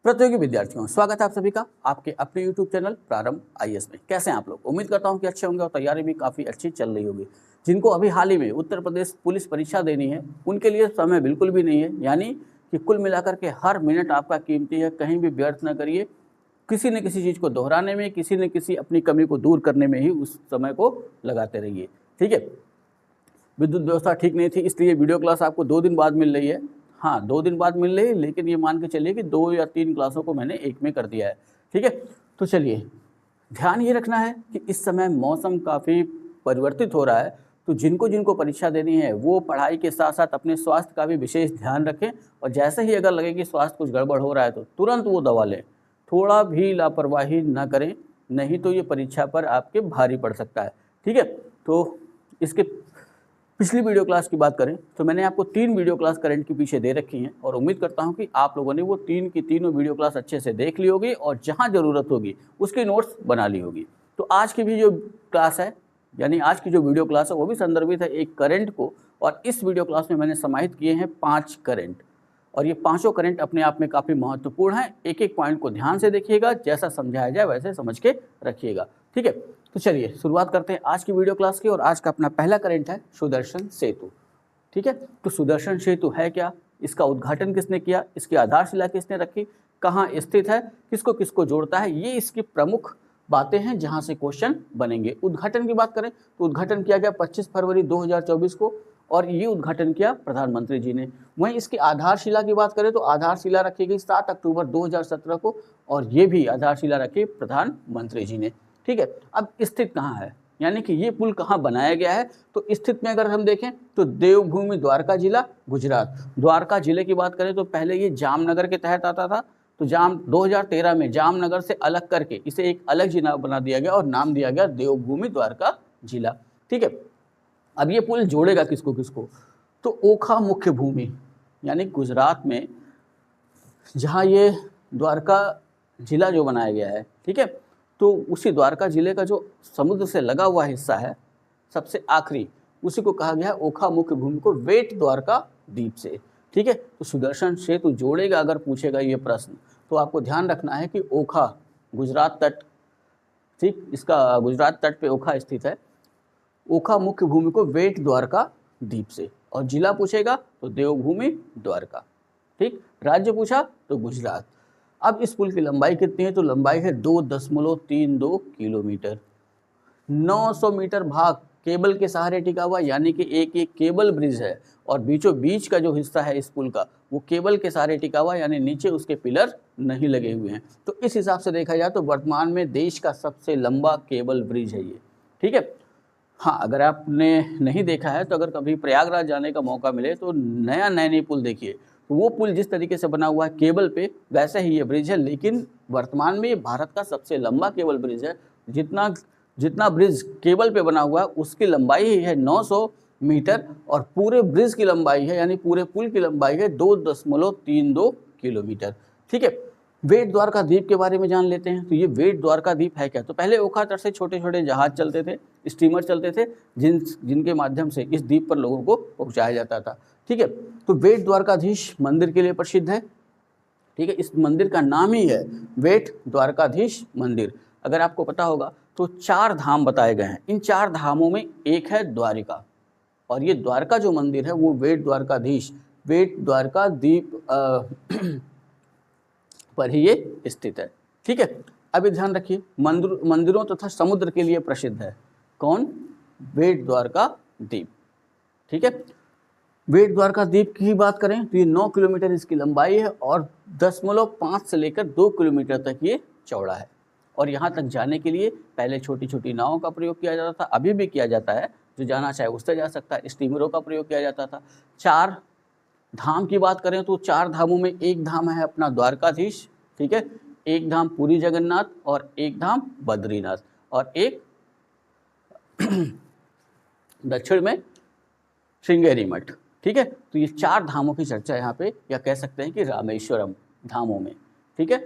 प्रतियोगी विद्यार्थियों, स्वागत है आप सभी का आपके अपने YouTube चैनल प्रारंभ आईएएस में। कैसे हैं आप लोग? उम्मीद करता हूं कि अच्छे होंगे और तैयारी भी काफ़ी अच्छी चल रही होगी। जिनको अभी हाल ही में उत्तर प्रदेश पुलिस परीक्षा देनी है, उनके लिए समय बिल्कुल भी नहीं है, यानी कि कुल मिलाकर के हर मिनट आपका कीमती है, कहीं भी व्यर्थ न करिए। किसी न किसी चीज़ को दोहराने में, किसी न किसी अपनी कमी को दूर करने में ही उस समय को लगाते रहिए। ठीक है, विद्युत व्यवस्था ठीक नहीं थी, इसलिए वीडियो क्लास आपको 2 दिन बाद मिल रही है। हाँ, 2 दिन बाद मिल रही है, लेकिन ये मान के चलिए कि 2 या 3 क्लासों को मैंने एक में कर दिया है। ठीक है, तो चलिए, ध्यान ये रखना है कि इस समय मौसम काफ़ी परिवर्तित हो रहा है, तो जिनको जिनको परीक्षा देनी है वो पढ़ाई के साथ साथ अपने स्वास्थ्य का भी विशेष ध्यान रखें। और जैसे ही अगर लगे कि स्वास्थ्य कुछ गड़बड़ हो रहा है तो तुरंत वो दवा लें, थोड़ा भी लापरवाही ना करें, नहीं तो ये परीक्षा पर आपके भारी पड़ सकता है। ठीक है, तो इसके पिछली वीडियो क्लास की बात करें तो मैंने आपको 3 वीडियो क्लास करंट के पीछे दे रखी हैं और उम्मीद करता हूं कि आप लोगों ने वो 3 की तीनों वीडियो क्लास अच्छे से देख ली होगी और जहां ज़रूरत होगी उसकी नोट्स बना ली होगी। तो आज की भी जो क्लास है, यानी आज की जो वीडियो क्लास है, वो भी संदर्भित है एक करंट को। और इस वीडियो क्लास में मैंने समाहित किए हैं 5 करंट, और ये पाँचों करंट अपने आप में काफ़ी महत्वपूर्ण है। एक एक पॉइंट को ध्यान से देखिएगा, जैसा समझाया जाए वैसे समझ के रखिएगा। ठीक है, तो चलिए शुरुआत करते हैं आज की वीडियो क्लास की। और आज का अपना पहला करंट है सुदर्शन सेतु। ठीक है, तो सुदर्शन सेतु है क्या, इसका उद्घाटन किसने किया, इसकी आधारशिला किसने रखी, कहाँ स्थित है, किसको किसको जोड़ता है, ये इसकी प्रमुख बातें हैं जहाँ से क्वेश्चन बनेंगे। उद्घाटन की बात करें तो उद्घाटन किया गया 25 फरवरी 2024 को, और ये उद्घाटन किया प्रधानमंत्री जी ने। वहीं इसकी आधारशिला की बात करें तो आधारशिला रखी गई 7 अक्टूबर 2017 को, और ये भी आधारशिला रखी प्रधानमंत्री जी ने। ठीक है, अब स्थित कहाँ है, यानी कि ये पुल कहाँ बनाया गया है, तो स्थित में अगर हम देखें तो देवभूमि द्वारका जिला गुजरात। द्वारका जिले की बात करें तो पहले ये जामनगर के तहत आता था, तो 2013 में जामनगर से अलग करके इसे एक अलग जिला बना दिया गया और नाम दिया गया देवभूमि द्वारका जिला। ठीक है, अब ये पुल जोड़ेगा किसको किसको, तो ओखा मुख्य भूमि यानी गुजरात में जहाँ ये द्वारका जिला जो बनाया गया है, ठीक है, तो उसी द्वारका जिले का जो समुद्र से लगा हुआ हिस्सा है सबसे आखिरी, उसी को कहा गया है ओखा मुख्य भूमि को वेट द्वारका द्वीप से। ठीक है, तो सुदर्शन सेतु जोड़ेगा अगर पूछेगा ये प्रश्न, तो आपको ध्यान रखना है कि ओखा गुजरात तट, ठीक, इसका गुजरात तट पे ओखा स्थित है, ओखा मुख्य भूमि को वेट द्वारका द्वीप से। और जिला पूछेगा तो देवभूमि द्वारका। ठीक, राज्य पूछा तो गुजरात। अब इस पुल की लंबाई कितनी है, तो लंबाई है 2.32 किलोमीटर। 900 मीटर भाग केबल के सहारे टिका हुआ, यानी कि एक केबल ब्रिज है और बीचों बीच का जो हिस्सा है इस पुल का वो केबल के सहारे टिका हुआ, यानी नीचे उसके पिलर नहीं लगे हुए हैं। तो इस हिसाब से देखा जाए तो वर्तमान में देश का सबसे लंबा केबल ब्रिज है ये। ठीक है, हाँ, अगर आपने नहीं देखा है तो अगर कभी प्रयागराज जाने का मौका मिले तो नया नैनी पुल देखिए, तो वो पुल जिस तरीके से बना हुआ है केबल पे, वैसे ही ये ब्रिज है, लेकिन वर्तमान में ये भारत का सबसे लंबा केबल ब्रिज है। जितना ब्रिज केबल पे बना हुआ है उसकी लंबाई ही है 900 मीटर, और पूरे ब्रिज की लंबाई है, यानी पूरे पुल की लंबाई है 2.32 किलोमीटर। ठीक है, वेट द्वारका द्वीप के बारे में जान लेते हैं। तो ये वेट द्वारका द्वीप है क्या, तो पहले ओखा तट से छोटे छोटे जहाज चलते थे, स्टीमर चलते थे, जिनके माध्यम से इस द्वीप पर लोगों को पहुंचाया जाता था। ठीक है, तो वेट द्वारकाधीश मंदिर के लिए प्रसिद्ध है। ठीक है, इस मंदिर का नाम ही है वेट द्वारकाधीश मंदिर। अगर आपको पता होगा तो 4 धाम बताए गए हैं, इन 4 धामों में एक है द्वारिका, और ये द्वारका जो मंदिर है वो वेट द्वारकाधीश, वेट द्वारका द्वीप पर ही ये स्थित है। ठीक है, अभी ध्यान रखिए, मंदिरों तथा समुद्र के लिए प्रसिद्ध है कौन, वेट द्वारका द्वीप। ठीक है, वेट द्वारका द्वीप की बात करें तो ये 9 किलोमीटर इसकी लंबाई है और 0.5 से लेकर 2 किलोमीटर तक ये चौड़ा है। और यहाँ तक जाने के लिए पहले छोटी छोटी नावों का प्रयोग किया जाता था, अभी भी किया जाता है, जो जाना चाहे उससे जा सकता है, स्टीमरों का प्रयोग किया जाता था। 4 धाम की बात करें तो 4 धामों में एक धाम है अपना द्वारकाधीश, ठीक है, एक धाम पुरी जगन्नाथ, और एक धाम बद्रीनाथ, और एक दक्षिण में श्रृंगेरी मठ। ठीक है, तो ये 4 धामों की चर्चा यहाँ पे, या कह सकते हैं कि रामेश्वरम धामों में। ठीक है,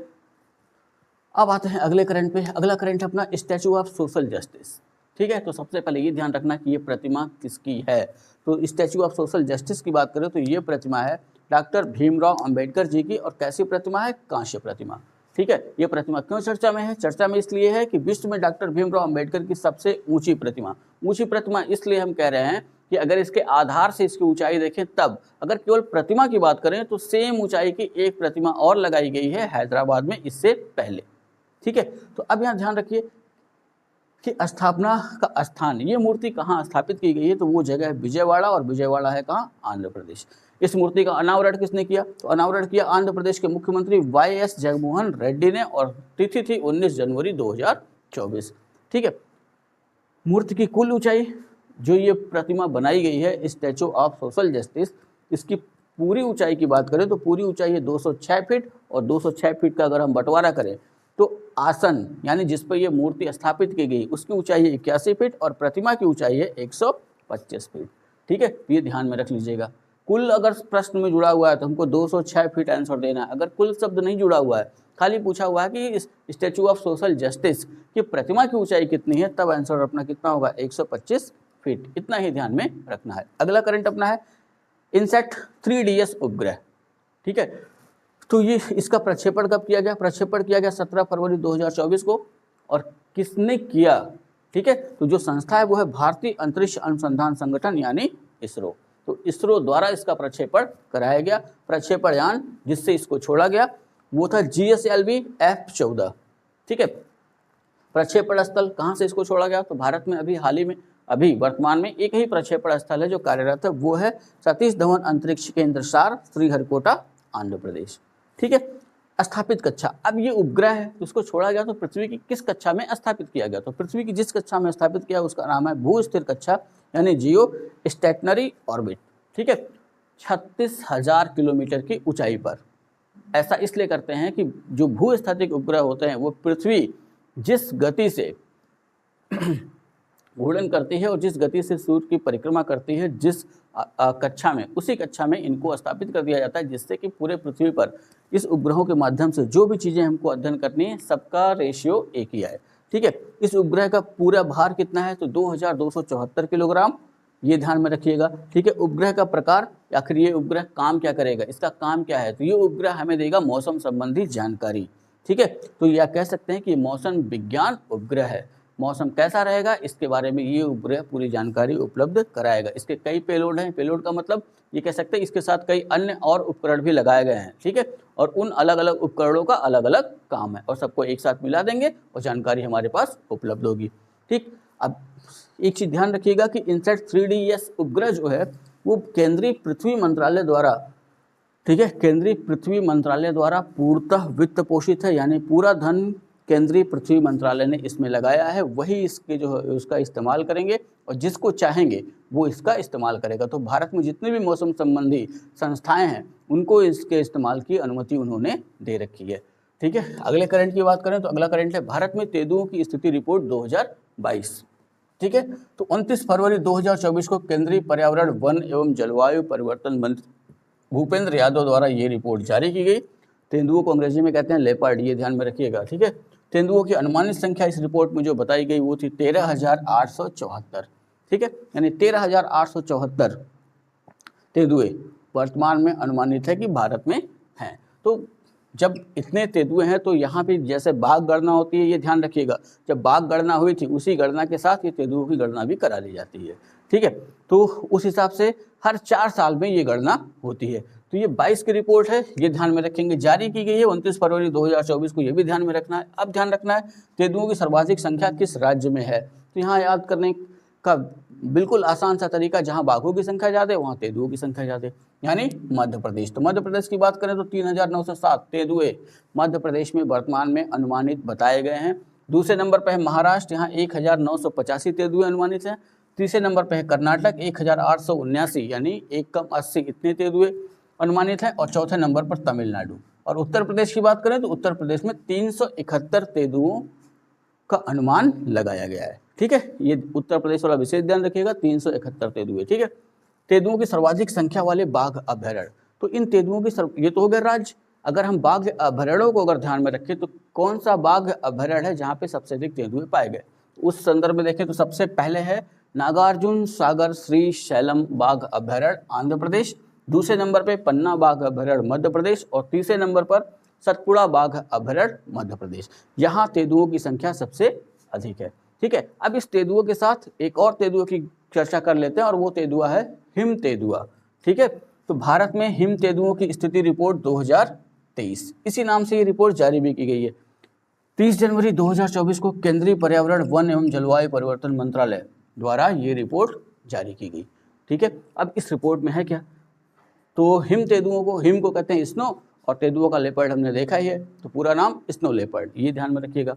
अब आते हैं अगले करंट पे। अगला करंट है अपना स्टैचू ऑफ सोशल जस्टिस। ठीक है, तो सबसे पहले ये ध्यान रखना कि ये प्रतिमा किसकी है। तो स्टैचू ऑफ सोशल जस्टिस की बात करें तो ये प्रतिमा है डॉक्टर भीमराव अंबेडकर जी की, और कैसी प्रतिमा है, कांस्य प्रतिमा। ठीक है, ये प्रतिमा क्यों चर्चा में है, चर्चा में इसलिए है कि विश्व में डॉक्टर भीमराव अंबेडकर की सबसे ऊंची प्रतिमा इसलिए हम कह रहे हैं कि अगर इसके आधार से इसकी ऊंचाई देखें तब, अगर केवल प्रतिमा की बात करें तो सेम ऊंचाई की एक प्रतिमा और लगाई गई है हैदराबाद में इससे पहले। ठीक है, तो अब यहाँ ध्यान रखिए कि स्थापना का स्थान, ये मूर्ति कहाँ स्थापित की गई है, तो वो जगह है विजयवाड़ा, और विजयवाड़ा है कहाँ, आंध्र प्रदेश। इस मूर्ति का अनावरण किसने किया, तो अनावरण किया आंध्र प्रदेश के मुख्यमंत्री YS जगनमोहन रेड्डी ने, और तिथि थी 19 जनवरी 2024। ठीक है, मूर्ति की कुल ऊंचाई, जो ये प्रतिमा बनाई गई है स्टैचू ऑफ सोशल जस्टिस, इसकी पूरी ऊंचाई की बात करें तो पूरी ऊंचाई है 206 फीट, और 206 फीट का अगर हम बंटवारा करें तो आसन यानी जिस पर यह मूर्ति स्थापित की गई उसकी ऊंचाई है 81 फीट, और प्रतिमा की ऊंचाई है 125 फीट। ठीक है, ये ध्यान में रख लीजिएगा। कुल अगर प्रश्न में जुड़ा हुआ है तो हमको 206 फीट आंसर देना है। अगर कुल शब्द नहीं जुड़ा हुआ है, खाली पूछा हुआ है कि इस स्टैचू ऑफ सोशल जस्टिस की प्रतिमा की ऊंचाई कितनी है, तब आंसर अपना कितना होगा, 125 फीट। इतना ही ध्यान में रखना है। अगला करंट अपना है इनसेट 3DS उपग्रह। ठीक है, तो ये इसका प्रक्षेपण कब किया गया, प्रक्षेपण किया गया 17 फरवरी 2024 को, और किसने किया। ठीक है, तो जो संस्था है वो है भारतीय अंतरिक्ष अनुसंधान संगठन यानी इसरो। तो इसरो द्वारा इसका प्रक्षेपण कराया गया। प्रक्षेपण यान जिससे इसको छोड़ा गया वो था GSLV F14। ठीक है, प्रक्षेपण स्थल कहाँ से इसको छोड़ा गया, तो भारत में अभी वर्तमान में एक ही प्रक्षेपण स्थल है जो कार्यरत है, वो है सतीश धवन अंतरिक्ष केंद्र सार, श्रीहरिकोटा, आंध्र प्रदेश। ठीक है, स्थापित कक्षा, अब ये उपग्रह है उसको छोड़ा गया तो पृथ्वी की किस कक्षा में स्थापित किया गया, तो पृथ्वी की जिस कक्षा में स्थापित किया उसका नाम है भू स्थिर कक्षा यानी जियो स्टेशनरी ऑर्बिट। ठीक है, 36,000 किलोमीटर की ऊंचाई पर। ऐसा इसलिए करते हैं कि जो भूस्थैतिक उपग्रह होते हैं वो पृथ्वी जिस गति से घूर्णन करती है और जिस गति से सूर्य की परिक्रमा करती है, जिस कक्षा में, उसी कक्षा में इनको स्थापित कर दिया जाता है, जिससे कि पूरे पृथ्वी पर इस उपग्रहों के माध्यम से जो भी चीज़ें हमको अध्ययन करनी है सबका रेशियो एक ही है। ठीक है, इस उपग्रह का पूरा भार कितना है, तो 2274 किलोग्राम, ये ध्यान में रखिएगा। ठीक है, उपग्रह का प्रकार, आखिर ये उपग्रह काम क्या करेगा, इसका काम क्या है, तो ये उपग्रह हमें देगा मौसम संबंधी जानकारी। ठीक है, तो यह कह सकते हैं कि मौसम विज्ञान उपग्रह है। मौसम कैसा रहेगा इसके बारे में ये उपग्रह पूरी जानकारी उपलब्ध कराएगा। इसके कई पेलोड हैं, पेलोड का मतलब ये कह सकते हैं इसके साथ कई अन्य और उपकरण भी लगाए गए हैं। ठीक है, और उन अलग अलग उपकरणों का अलग अलग काम है और सबको एक साथ मिला देंगे और जानकारी हमारे पास उपलब्ध होगी। ठीक, अब एक चीज़ ध्यान रखिएगा कि इनसेट 3DS उपग्रह जो है वो केंद्रीय पृथ्वी मंत्रालय द्वारा, ठीक है, केंद्रीय पृथ्वी मंत्रालय द्वारा पूर्णतः वित्त पोषित है, यानी पूरा धन केंद्रीय पृथ्वी मंत्रालय ने इसमें लगाया है, वही इसके जो है उसका इस्तेमाल करेंगे और जिसको चाहेंगे वो इसका इस्तेमाल करेगा। तो भारत में जितने भी मौसम संबंधी संस्थाएं हैं उनको इसके इस्तेमाल की अनुमति उन्होंने दे रखी है। ठीक है, अगले करंट की बात करें तो अगला करंट है भारत में तेंदुओं की स्थिति रिपोर्ट 2022। ठीक है, तो 29 फरवरी 2024 को केंद्रीय पर्यावरण, वन एवं जलवायु परिवर्तन मंत्री भूपेंद्र यादव द्वारा ये रिपोर्ट जारी की गई। तेंदुओं को अंग्रेजी में कहते हैं लेपर्ड, ये ध्यान में रखिएगा। ठीक है, तेंदुओं की अनुमानित संख्या इस रिपोर्ट में जो बताई गई वो थी 13,874। ठीक है, यानी 13,874 तेंदुए वर्तमान में अनुमानित है कि भारत में हैं। तो जब इतने तेंदुए हैं तो यहाँ पे जैसे बाघ गणना होती है, ये ध्यान रखिएगा, जब बाघ गणना हुई थी उसी गणना के साथ ये तेंदुओं की गणना भी करा ली जाती है। ठीक है, तो उस हिसाब से हर 4 साल में ये गणना होती है। तो ये 22 की रिपोर्ट है, ये ध्यान में रखेंगे, जारी की गई है 29 फरवरी 2024 को, ये भी ध्यान में रखना है। अब ध्यान रखना है तेंदुओं की सर्वाधिक संख्या किस राज्य में है, तो यहाँ याद करने का बिल्कुल आसान सा तरीका, जहाँ बाघों की संख्या ज़्यादा है वहाँ तेंदुओं की संख्या ज़्यादा है, यानी मध्य प्रदेश। तो मध्य प्रदेश की बात करें तो 3,907 तेंदुए मध्य प्रदेश में वर्तमान में अनुमानित बताए गए हैं। दूसरे नंबर पर है महाराष्ट्र, यहाँ 1,985 तेंदुए अनुमानित हैं। तीसरे नंबर पर है कर्नाटक 1,879 यानी 1 इतने तेंदुए अनुमानित है, और चौथे नंबर पर तमिलनाडु। और उत्तर प्रदेश की बात करें तो उत्तर प्रदेश में 371 तेंदुओं का अनुमान लगाया गया है। ठीक है, ये उत्तर प्रदेश वाला विशेष ध्यान रखिएगा, 371 तेंदुए। ठीक है, तेंदुओं की सर्वाधिक संख्या वाले बाघ अभयारण्य, तो इन तेंदुओं की ये तो हो गया राज्य। अगर हम बाघ अभयारण्यों को अगर ध्यान में रखें तो कौन सा बाघ अभयारण्य है जहाँ पे सबसे अधिक तेंदुए पाए गए, उस संदर्भ में देखें तो सबसे पहले है नागार्जुन सागर श्री शैलम बाघ अभयारण्य आंध्र प्रदेश। दूसरे नंबर पे पन्ना बाघ अभयारण्य मध्य प्रदेश और तीसरे नंबर पर सतपुड़ा बाघ अभयारण्य मध्य प्रदेश। यहाँ तेंदुओं की संख्या सबसे अधिक है। ठीक है, अब इस तेंदुओं के साथ एक और तेंदुओं की चर्चा कर लेते हैं और वो तेंदुआ है हिम तेंदुआ। ठीक है, तो भारत में हिम तेंदुओं की स्थिति रिपोर्ट 2023 इसी नाम से ये रिपोर्ट जारी भी की गई है। 30 जनवरी 2024 को केंद्रीय पर्यावरण वन एवं जलवायु परिवर्तन मंत्रालय द्वारा ये रिपोर्ट जारी की गई। ठीक है, अब इस रिपोर्ट में है क्या, तो हिम तेंदुओं को, हिम को कहते हैं स्नो और तेंदुओं का लेपर्ड हमने देखा ही है, तो पूरा नाम स्नो लेपर्ड, ये ध्यान में रखिएगा।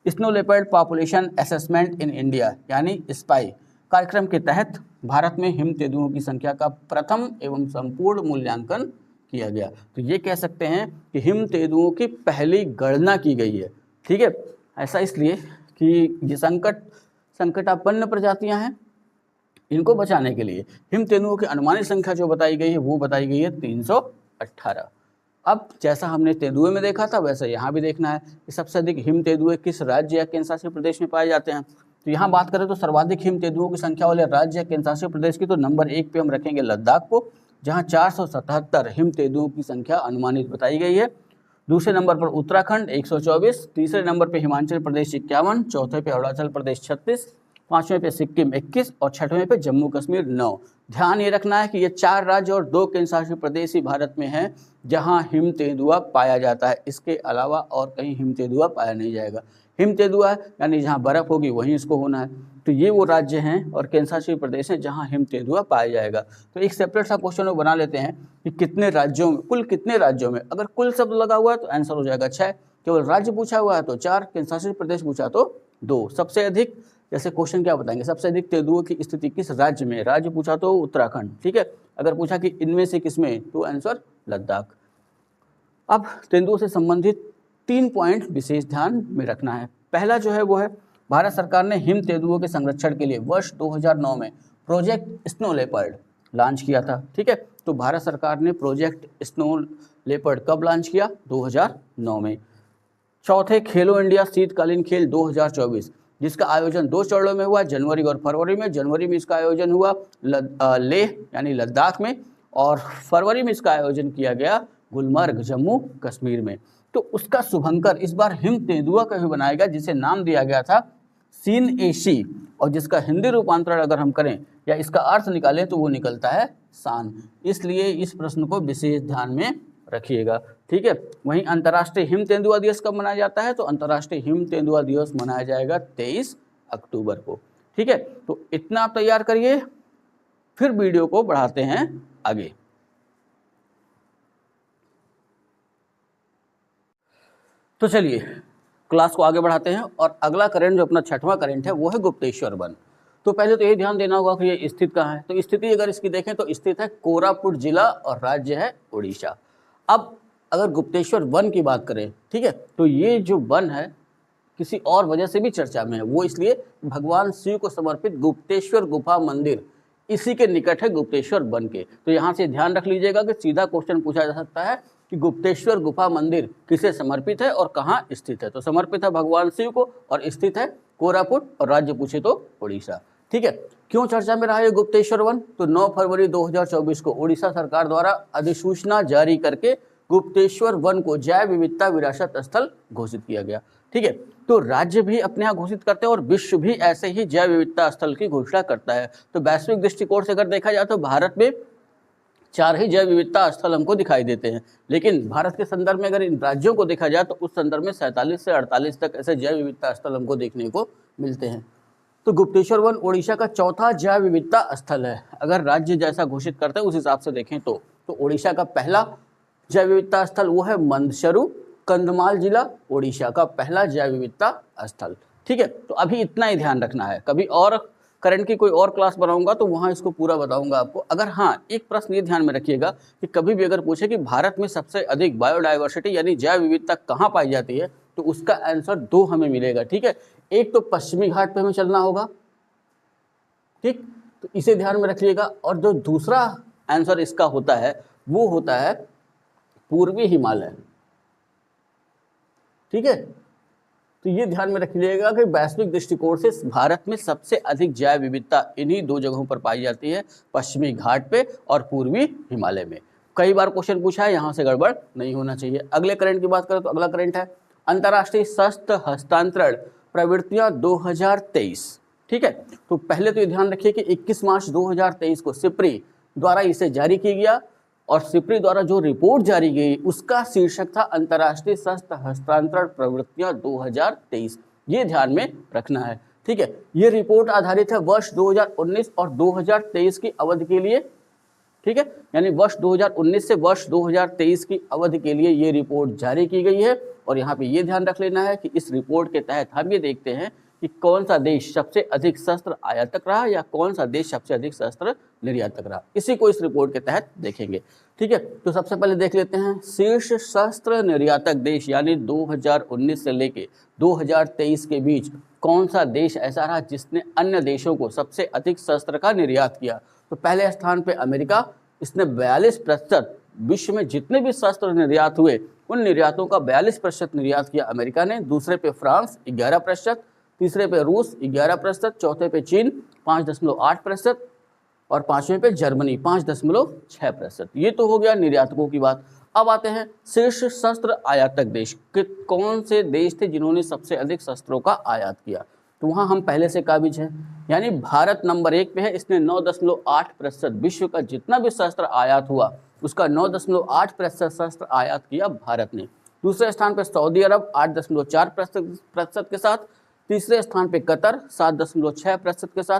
Snow leopard population assessment in India यानी स्पाई कार्यक्रम के तहत भारत में हिम तेंदुओं की संख्या का प्रथम एवं संपूर्ण मूल्यांकन किया गया। तो ये कह सकते हैं कि हिम तेंदुओं की पहली गणना की गई है। ठीक है, ऐसा इसलिए कि ये संकटापन्न प्रजातियां हैं, इनको बचाने के लिए हिम तेंदुओं की अनुमानित संख्या जो बताई गई है वो बताई गई है 318। अब जैसा हमने तेंदुए में देखा था वैसा यहाँ भी देखना है कि सबसे अधिक हिम तेंदुए किस राज्य या केंद्रशासित प्रदेश में पाए जाते हैं। तो यहाँ बात करें तो सर्वाधिक हिम तेंदुओं की संख्या वाले राज्य या केंद्रशासित प्रदेश की तो नंबर 1 पे हम रखेंगे लद्दाख को, जहाँ 477 हिम तेंदुओं की संख्या अनुमानित बताई गई है। दूसरे नंबर पर उत्तराखंड 124, तीसरे नंबर पे हिमाचल प्रदेश 51, चौथे पे अरुणाचल प्रदेश 36, पांचवें पे सिक्किम 21 और छठवें पे जम्मू कश्मीर 9। ध्यान ये रखना है कि ये 4 राज्य और 2 केंद्रशासित प्रदेश ही भारत में हैं जहां हिम तेंदुआ पाया जाता है। इसके अलावा और कहीं हिम तेंदुआ पाया नहीं जाएगा। हिम तेंदुआ यानी जहां बर्फ होगी वहीं इसको होना है। तो ये वो राज्य हैं और केंद्रशासित प्रदेश हैं जहां हिम तेंदुआ पाया जाएगा। तो एक सेपरेट सा क्वेश्चन बना लेते हैं कि कितने राज्यों में, कुल कितने राज्यों में, अगर कुल शब्द लगा हुआ है तो आंसर हो जाएगा 6, केवल राज्य पूछा हुआ है तो 4, केंद्रशासित प्रदेश पूछा तो 2। सबसे अधिक, जैसे क्वेश्चन क्या बताएंगे, सबसे अधिक तेंदुओं की स्थिति किस राज्य में, राज्य पूछा तो उत्तराखंड। ठीक है, अगर पूछा कि इनमें से किसमें तो आंसर लद्दाख। अब तेंदुओं से संबंधित 3 पॉइंट विशेष ध्यान में रखना है। पहला जो है वो है भारत सरकार ने हिम तेंदुओं के संरक्षण के लिए वर्ष 2009 में प्रोजेक्ट स्नो लेपर्ड लॉन्च किया था। ठीक है, तो भारत सरकार ने प्रोजेक्ट स्नो लेपर्ड कब लॉन्च किया, 2009 में। चौथे खेलो इंडिया शीतकालीन खेल 2024 जिसका आयोजन 2 चरणों में हुआ, जनवरी और फरवरी में। जनवरी में इसका आयोजन हुआ लेह यानी लद्दाख में और फरवरी में इसका आयोजन किया गया गुलमर्ग जम्मू कश्मीर में। तो उसका शुभंकर इस बार हिम तेंदुआ का भी बनाया गया जिसे नाम दिया गया था सीन एशी, और जिसका हिंदी रूपांतरण अगर हम करें या इसका अर्थ निकालें तो वो निकलता है सान। इसलिए इस प्रश्न को विशेष ध्यान में रखिएगा। ठीक है, वहीं अंतर्राष्ट्रीय हिम तेंदुआ दिवस कब मनाया जाता है, तो अंतर्राष्ट्रीय हिम तेंदुआ दिवस मनाया जाएगा 23 अक्टूबर को। ठीक है, तो इतना आप तैयार करिए, फिर वीडियो को बढ़ाते हैं आगे। तो चलिए क्लास को आगे बढ़ाते हैं और अगला करंट जो अपना 6वां करंट है वो है गुप्तेश्वर वन। तो पहले तो ये ध्यान देना होगा कि ये स्थित कहाँ है। तो स्थिति अगर इसकी देखें तो स्थित है कोरापुट जिला और राज्य है उड़ीसा। अब अगर गुप्तेश्वर वन की बात करें, ठीक है, तो ये जो वन है किसी और वजह से भी चर्चा में है, वो इसलिए भगवान शिव को समर्पित गुप्तेश्वर गुफा मंदिर इसी के निकट है गुप्तेश्वर वन के। तो यहाँ से ध्यान रख लीजिएगा कि सीधा क्वेश्चन पूछा जा सकता है कि गुप्तेश्वर गुफा मंदिर किसे समर्पित है और कहाँ स्थित है। तो समर्पित है भगवान शिव को और स्थित है कोरापुट और राज्य पूछे तो उड़ीसा। ठीक है, क्यों चर्चा में रहा है गुप्तेश्वर वन, तो 9 फरवरी 2024 को उड़ीसा सरकार द्वारा अधिसूचना जारी करके गुप्तेश्वर वन को जैव विविधता विरासत स्थल घोषित किया गया। ठीक है, तो राज्य भी अपने यहाँ घोषित करते हैं और विश्व भी ऐसे ही जैव विविधता स्थल की घोषणा करता है। तो वैश्विक दृष्टिकोण से अगर देखा जाए तो भारत में 4 ही जैव विविधता स्थल हमको दिखाई देते हैं, लेकिन भारत के संदर्भ में अगर इन राज्यों को देखा जाए तो उस संदर्भ में 47 से 48 तक ऐसे जैव विविधता स्थल हमको देखने को मिलते हैं। तो गुप्तेश्वर वन ओडिशा का 4था जैव विविधता स्थल है। अगर राज्य जैसा घोषित करते हैं उस हिसाब से देखें तो ओडिशा का पहला जैव विविधता स्थल वो है मंदसौर, कंधमाल जिला, ओडिशा का पहला जैव विविधता स्थल। ठीक है, तो अभी इतना ही ध्यान रखना है। कभी और करंट की कोई और क्लास बनाऊंगा तो वहाँ इसको पूरा बताऊंगा आपको। अगर हाँ, एक प्रश्न ये ध्यान में रखिएगा कि कभी भी अगर पूछे कि भारत में सबसे अधिक बायोडाइवर्सिटी यानी जैव विविधता कहाँ पाई जाती है, तो उसका आंसर 2 हमें मिलेगा। ठीक है, एक तो पश्चिमी घाट पे हमें चलना होगा, ठीक, तो इसे ध्यान में रखिएगा। और जो दूसरा आंसर इसका होता है वो होता है पूर्वी हिमालय। ठीक है, तो ये ध्यान में रखिएगा कि वैश्विक दृष्टिकोण से भारत में सबसे अधिक जैव विविधता इन्हीं दो जगहों पर पाई जाती है, पश्चिमी घाट पे और पूर्वी हिमालय में। कई बार क्वेश्चन पूछा है, यहाँ से गड़बड़ नहीं होना चाहिए। अगले करंट की बात करें तो अगला करंट है अंतर्राष्ट्रीय शस्त्र हस्तांतरण प्रवृत्तियां 2023। ठीक है, तो पहले तो ये ध्यान रखिए कि 21 मार्च 2023 को सिप्री द्वारा इसे जारी किया गया और सिप्री द्वारा जो रिपोर्ट जारी की उसका शीर्षक था अंतर्राष्ट्रीय शस्त्र हस्तांतरण प्रवृत्तियां 2023। ये ध्यान में रखना है। ठीक है, ये रिपोर्ट आधारित है वर्ष 2019 और 2023 की अवधि के लिए। ठीक है, यानी वर्ष 2019 से वर्ष 2023 की अवधि के लिए ये रिपोर्ट जारी की गई है। और यहाँ पे ये ध्यान रख लेना है कि इस रिपोर्ट के तहत हम ये देखते हैं कि कौन सा देश सबसे अधिक शस्त्र आयातक रहा या कौन सा देश सबसे अधिक शस्त्र निर्यातक रहा, इसी को इस रिपोर्ट के तहत देखेंगे। ठीक है, तो सबसे पहले देख लेते हैं शीर्ष शस्त्र निर्यातक देश, यानी 2019 से लेके 2023 के बीच कौन सा देश ऐसा रहा जिसने अन्य देशों को सबसे अधिक शस्त्र का निर्यात किया। तो पहले स्थान पे अमेरिका, इसने 42%, विश्व में जितने भी शस्त्र निर्यात हुए उन निर्यातों का 42% निर्यात किया अमेरिका ने। दूसरे पे फ्रांस 11%, तीसरे पे रूस 11%, चौथे पे चीन 5.8% और पांचवें पे जर्मनी 5.6%। ये तो हो गया निर्यातकों की बात। अब आते हैं शीर्ष शस्त्र आयातक देश कि कौन से देश थे जिन्होंने सबसे अधिक शस्त्रों का आयात किया। तो वहाँ हम पहले से काबिज हैं, यानी भारत नंबर 1 पे है। इसने 9.8%, विश्व का जितना भी शस्त्र आयात हुआ उसका 9.8% शस्त्र आयात किया भारत ने। दूसरे स्थान पर सऊदी अरब 8.4% के साथ, तीसरे स्थान पे कतर 7.6% के साथ,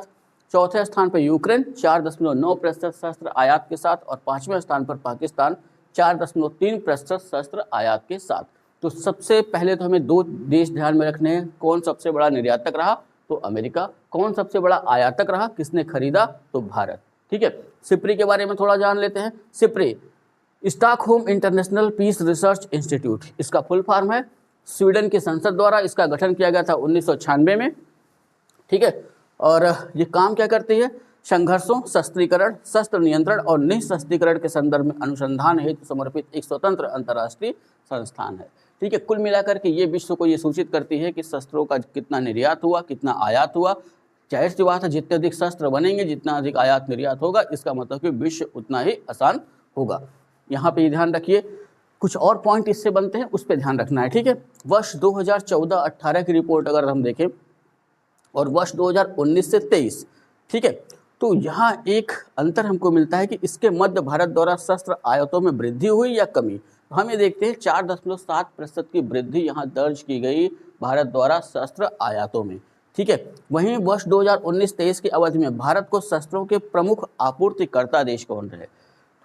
चौथे स्थान पर यूक्रेन 4.9% शस्त्र आयात के साथ और पांचवें स्थान पर पाकिस्तान 4.3% शस्त्र आयात के साथ। तो सबसे पहले तो हमें दो देश ध्यान में रखने हैं, कौन सबसे बड़ा निर्यातक रहा तो अमेरिका, कौन सबसे बड़ा आयातक रहा, किसने खरीदा तो भारत। ठीक है, सिप्री के बारे में थोड़ा जान लेते हैं। SIPRI Stockholm International Peace Research Institute, इसका फुल फॉर्म है। स्वीडन की संसद द्वारा इसका गठन किया गया था 1996 में। ठीक है, और ये काम क्या करती है, संघर्षों, शस्त्रीकरण, शस्त्र नियंत्रण और निःशस्त्रीकरण के संदर्भ में अनुसंधान हेतु समर्पित एक स्वतंत्र अंतर्राष्ट्रीय संस्थान है। ठीक है, कुल मिलाकर के ये विश्व को ये सूचित करती है कि शस्त्रों का कितना निर्यात हुआ, कितना आयात हुआ। जाहिर सी बात है, जितने अधिक शस्त्र बनेंगे, जितना अधिक आयात निर्यात होगा, इसका मतलब कि विश्व उतना ही आसान होगा। यहाँ पे ध्यान रखिए, कुछ और पॉइंट इससे बनते हैं, उस पर ध्यान रखना है। ठीक है, वर्ष 2014-18 की रिपोर्ट अगर हम देखें और वर्ष 2019 से 23, ठीक है, तो यहाँ एक अंतर हमको मिलता है कि इसके मध्य भारत द्वारा शस्त्र आयातों में वृद्धि हुई या कमी। तो हम ये देखते हैं 4.7% की वृद्धि यहाँ दर्ज की गई भारत द्वारा शस्त्र आयातों में। ठीक है, वहीं वर्ष 2019-23 की अवधि में भारत को शस्त्रों के प्रमुख आपूर्तिकर्ता देश कौन रहे।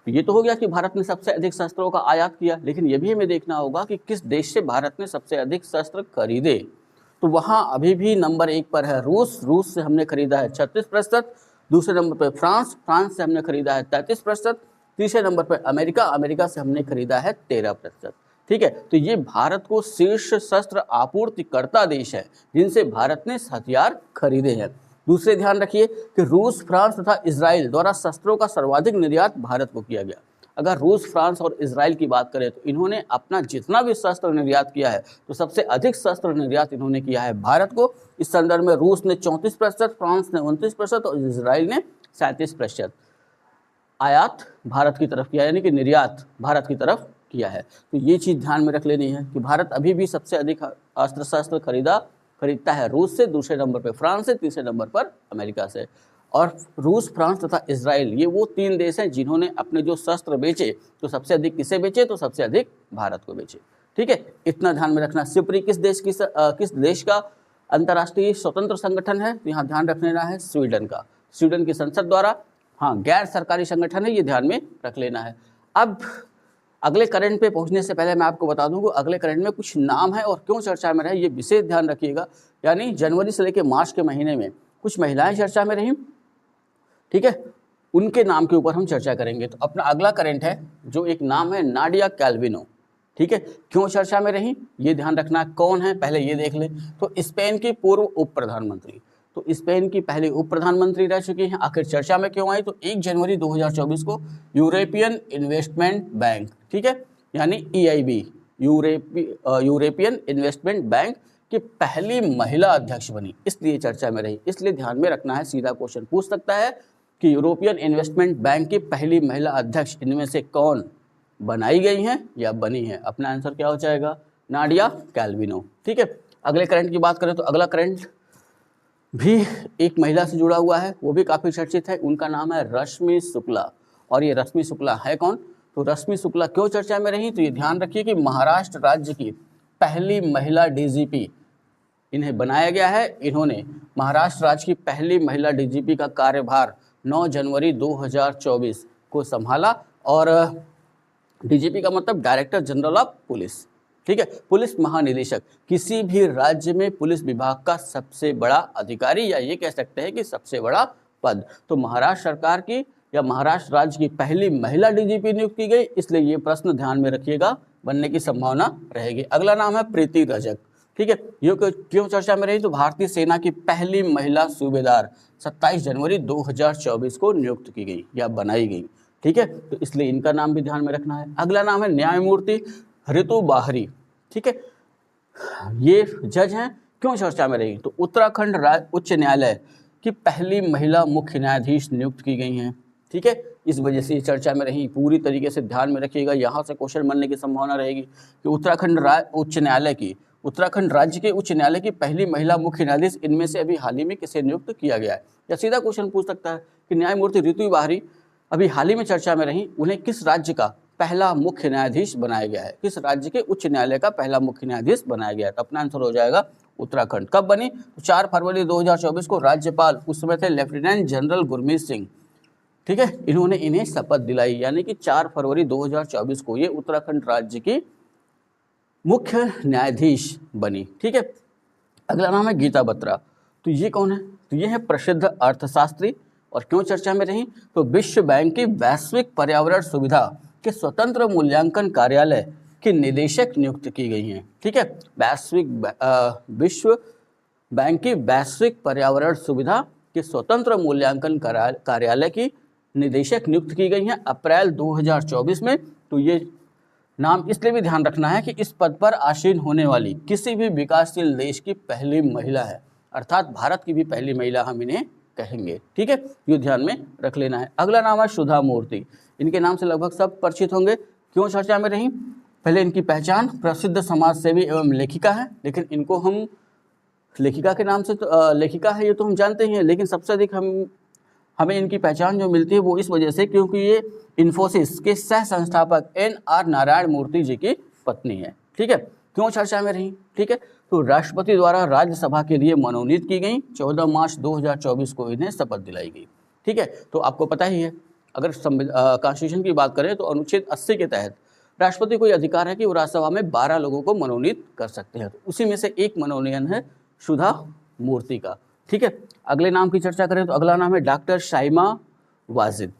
ये तो हो गया कि भारत ने सबसे अधिक शस्त्रों का आयात किया, लेकिन ये भी हमें देखना होगा कि किस देश से भारत ने सबसे अधिक शस्त्र खरीदे। तो वहाँ अभी भी नंबर 1 पर है रूस, रूस से हमने खरीदा है 36%। दूसरे नंबर पर फ्रांस, फ्रांस से हमने खरीदा है 33%। तीसरे नंबर पर अमेरिका, अमेरिका से हमने खरीदा है 13%। ठीक है, तो ये भारत को शीर्ष शस्त्र आपूर्तिकर्ता देश है जिनसे भारत ने हथियार खरीदे हैं। दूसरे ध्यान रखिए कि रूस, फ्रांस तथा इजराइल द्वारा शस्त्रों का सर्वाधिक निर्यात भारत को किया गया। अगर रूस, फ्रांस और इजराइल की बात करें तो इन्होंने अपना जितना भी शस्त्र निर्यात किया है तो सबसे अधिक शस्त्र निर्यात इन्होंने किया है भारत को। इस संदर्भ में रूस ने 34%, फ्रांस ने 29% और इजराइल ने 37% आयात भारत की तरफ किया, यानी कि निर्यात भारत की तरफ किया है। तो ये चीज़ ध्यान में रख लेनी है कि भारत अभी भी सबसे अधिक अस्त्र शस्त्र खरीदता है रूस से, दूसरे नंबर पर फ्रांस से, तीसरे नंबर पर अमेरिका से। और रूस, फ्रांस तथा इजराइल ये वो 3 देश हैं जिन्होंने अपने जो शस्त्र बेचे तो सबसे अधिक किसे बेचे तो सबसे अधिक भारत को बेचे। ठीक है, इतना ध्यान में रखना। सिप्री किस देश का अंतर्राष्ट्रीय स्वतंत्र संगठन है, तो यहाँ ध्यान रख लेना है स्वीडन का, स्वीडन की संसद द्वारा। हाँ, गैर सरकारी संगठन है, ये ध्यान में रख लेना है। अब अगले करंट पे पहुंचने से पहले मैं आपको बता दूं कि अगले करंट में कुछ नाम है और क्यों चर्चा में रहे, ये विशेष ध्यान रखिएगा। यानी जनवरी से लेकर मार्च के महीने में कुछ महिलाएं चर्चा में रहीं, ठीक है, उनके नाम के ऊपर हम चर्चा करेंगे। तो अपना अगला करंट है जो एक नाम है नाडिया कैल्विनो। ठीक है, क्यों चर्चा में रही ये ध्यान रखना। कौन है पहले ये देख लें। तो स्पेन की पूर्व उप प्रधानमंत्री, तो स्पेन की पहली उप प्रधानमंत्री रह चुकी हैं। आखिर चर्चा में क्यों आई, तो 1 जनवरी 2024 को यूरोपियन इन्वेस्टमेंट बैंक, ठीक है, यानी EIB यूरोपियन इन्वेस्टमेंट बैंक की पहली महिला अध्यक्ष बनी, इसलिए चर्चा में रही। इसलिए ध्यान में रखना है, सीधा क्वेश्चन पूछ सकता है कि यूरोपियन इन्वेस्टमेंट बैंक की पहली महिला अध्यक्ष इनमें से कौन बनाई गई हैं या बनी है। अपना आंसर क्या हो जाएगा, नाडिया कैल्विनो। ठीक है, अगले करंट की बात करें तो अगला करंट भी एक महिला से जुड़ा हुआ है, वो भी काफ़ी चर्चित है। उनका नाम है रश्मि शुक्ला। और ये रश्मि शुक्ला है कौन, तो रश्मि शुक्ला क्यों चर्चा में रही, तो ये ध्यान रखिए कि महाराष्ट्र राज्य की पहली महिला डीजीपी इन्हें बनाया गया है। इन्होंने महाराष्ट्र राज्य की पहली महिला डीजीपी का कार्यभार 9 जनवरी 2024 को संभाला। और डीजीपी का मतलब डायरेक्टर जनरल ऑफ पुलिस। ठीक है, पुलिस महानिदेशक, किसी भी राज्य में पुलिस विभाग का सबसे बड़ा अधिकारी, या ये कह सकते हैं कि सबसे बड़ा पद। तो महाराष्ट्र सरकार की या महाराष्ट्र राज्य की पहली महिला डीजीपी नियुक्त की गई, इसलिए ये प्रश्न ध्यान में रखिएगा, बनने की संभावना रहेगी। अगला नाम है प्रीति रजक। ठीक है, ये क्यों चर्चा में रही, तो भारतीय सेना की पहली महिला सूबेदार 27 जनवरी 2024 को नियुक्त की गई या बनाई गई। ठीक है, तो इसलिए इनका नाम भी ध्यान में रखना है। अगला नाम है न्यायमूर्ति ऋतु बाहरी। ठीक है, ये जज हैं, क्यों चर्चा में रही, तो उत्तराखंड उच्च न्यायालय की पहली महिला मुख्य न्यायाधीश नियुक्त की गई हैं। ठीक है, इस वजह से चर्चा में रही। पूरी तरीके से ध्यान में रखिएगा, यहाँ से क्वेश्चन बनने की संभावना रहेगी कि उत्तराखंड राज्य के उच्च न्यायालय की पहली महिला मुख्य न्यायाधीश इनमें से अभी हाल ही में किसे नियुक्त किया गया है। या सीधा क्वेश्चन पूछ सकता है कि न्यायमूर्ति ऋतु बाहरी अभी हाल ही में चर्चा में रही, उन्हें किस राज्य का पहला मुख्य न्यायाधीश बनाया गया है, किस राज्य के उच्च न्यायालय का पहला मुख्य न्यायाधीश बनाया गया है। तो अपना आंसर हो जाएगा उत्तराखंड। कब बनी, तो 4 फरवरी 2024 को राज्यपाल उस समय थे लेफ्टिनेंट जनरल गुरमीत सिंह। ठीक है, इन्होंने इन्हें शपथ दिलाई, यानी कि 4 फरवरी 2024 को ये उत्तराखंड राज्य की मुख्य न्यायाधीश बनी। ठीक है, अगला नाम है गीता बत्रा। तो ये कौन है, तो ये है प्रसिद्ध अर्थशास्त्री। और क्यों चर्चा में रही, तो विश्व बैंक की वैश्विक पर्यावरण सुविधा के स्वतंत्र मूल्यांकन कार्यालय की निदेशक नियुक्त की गई हैं। ठीक है, विश्व बैंक की वैश्विक पर्यावरण सुविधा के स्वतंत्र मूल्यांकन कार्यालय की निदेशक नियुक्त की गई हैं अप्रैल 2024 में। तो ये नाम इसलिए भी ध्यान रखना है कि इस पद पर आसीन होने वाली किसी भी विकासशील देश की पहली महिला है, अर्थात भारत की भी पहली महिला हम इन्हें कहेंगे। ठीक है, ये ध्यान में रख लेना है। अगला नाम है सुधा मूर्ति। इनके नाम से लगभग सब परिचित होंगे। क्यों चर्चा में रही, पहले इनकी पहचान प्रसिद्ध समाज सेवी एवं लेखिका है, लेकिन इनको हम लेखिका के नाम से लेखिका है ये तो हम जानते ही हैं, लेकिन सबसे अधिक हमें इनकी पहचान जो मिलती है वो इस वजह से क्योंकि ये इन्फोसिस के सह संस्थापक NR नारायण मूर्ति जी की पत्नी है। ठीक है, क्यों चर्चा में रही, ठीक है, तो राष्ट्रपति द्वारा राज्यसभा के लिए मनोनीत की गई। 14 मार्च 2024 को इन्हें शपथ दिलाई गई। ठीक है, तो आपको पता ही है, अगर कॉन्स्टिट्यूशन की बात करें तो अनुच्छेद 80 के तहत राष्ट्रपति को यह अधिकार है कि वो राज्यसभा में 12 लोगों को मनोनीत कर सकते हैं। तो उसी में से एक मनोनयन है सुधा मूर्ति का। ठीक है, अगले नाम की चर्चा करें तो अगला नाम है डॉक्टर शाइमा वाजिद।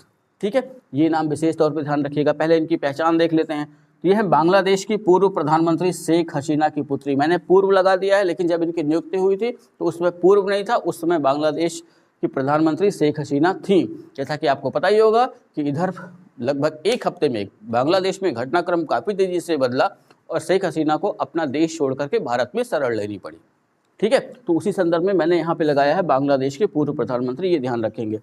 ठीक है, ये नाम विशेष तौर पर ध्यान रखिएगा। पहले इनकी पहचान देख लेते हैं। तो यह है बांग्लादेश की पूर्व प्रधानमंत्री शेख हसीना की पुत्री। मैंने पूर्व लगा दिया है, लेकिन जब इनकी नियुक्ति हुई थी तो उसमें पूर्व नहीं था, उस समय बांग्लादेश की प्रधानमंत्री शेख हसीना थी। जैसा कि आपको पता ही होगा कि इधर लगभग एक हफ्ते में बांग्लादेश में घटनाक्रम काफ़ी तेजी से बदला और शेख हसीना को अपना देश छोड़ करके भारत में शरण लेनी पड़ी। ठीक है, तो उसी संदर्भ में मैंने यहाँ पे लगाया है बांग्लादेश के पूर्व प्रधानमंत्री। ये ध्यान रखेंगे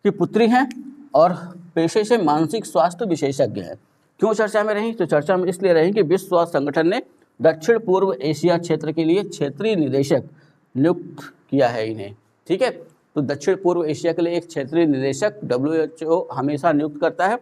कि पुत्री हैं और पेशे से मानसिक स्वास्थ्य विशेषज्ञ हैं। क्यों चर्चा में रही, तो चर्चा में इसलिए रही कि विश्व स्वास्थ्य संगठन ने दक्षिण पूर्व एशिया क्षेत्र के लिए क्षेत्रीय निदेशक नियुक्त किया है इन्हें। ठीक है, तो दक्षिण पूर्व एशिया के लिए एक क्षेत्रीय निदेशक WHO हमेशा नियुक्त करता है,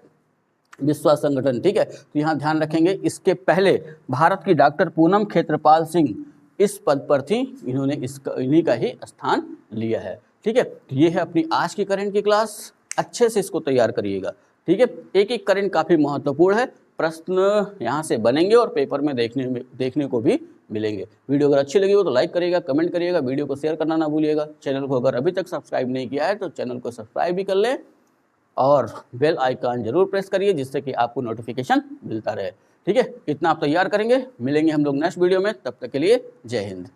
विश्व स्वास्थ्य संगठन। ठीक है, तो यहाँ ध्यान रखेंगे। इसके पहले भारत की डॉक्टर पूनम खेत्रपाल सिंह इस पद पर थी, इन्होंने इन्हीं का ही स्थान लिया है। ठीक है, तो ये है अपनी आज की करंट की क्लास, अच्छे से इसको तैयार करिएगा। ठीक है, एक एक करंट काफ़ी महत्वपूर्ण है, प्रश्न यहाँ से बनेंगे और पेपर में देखने को भी मिलेंगे। वीडियो अगर अच्छी लगी हो तो लाइक करिएगा, कमेंट करिएगा, वीडियो को शेयर करना ना भूलिएगा। चैनल को अगर अभी तक सब्सक्राइब नहीं किया है तो चैनल को सब्सक्राइब भी कर लें और बेल आइकन जरूर प्रेस करिए, जिससे कि आपको नोटिफिकेशन मिलता रहे। ठीक है, इतना आप तैयार करेंगे, मिलेंगे हम लोग नेक्स्ट वीडियो में। तब तक के लिए जय हिंद।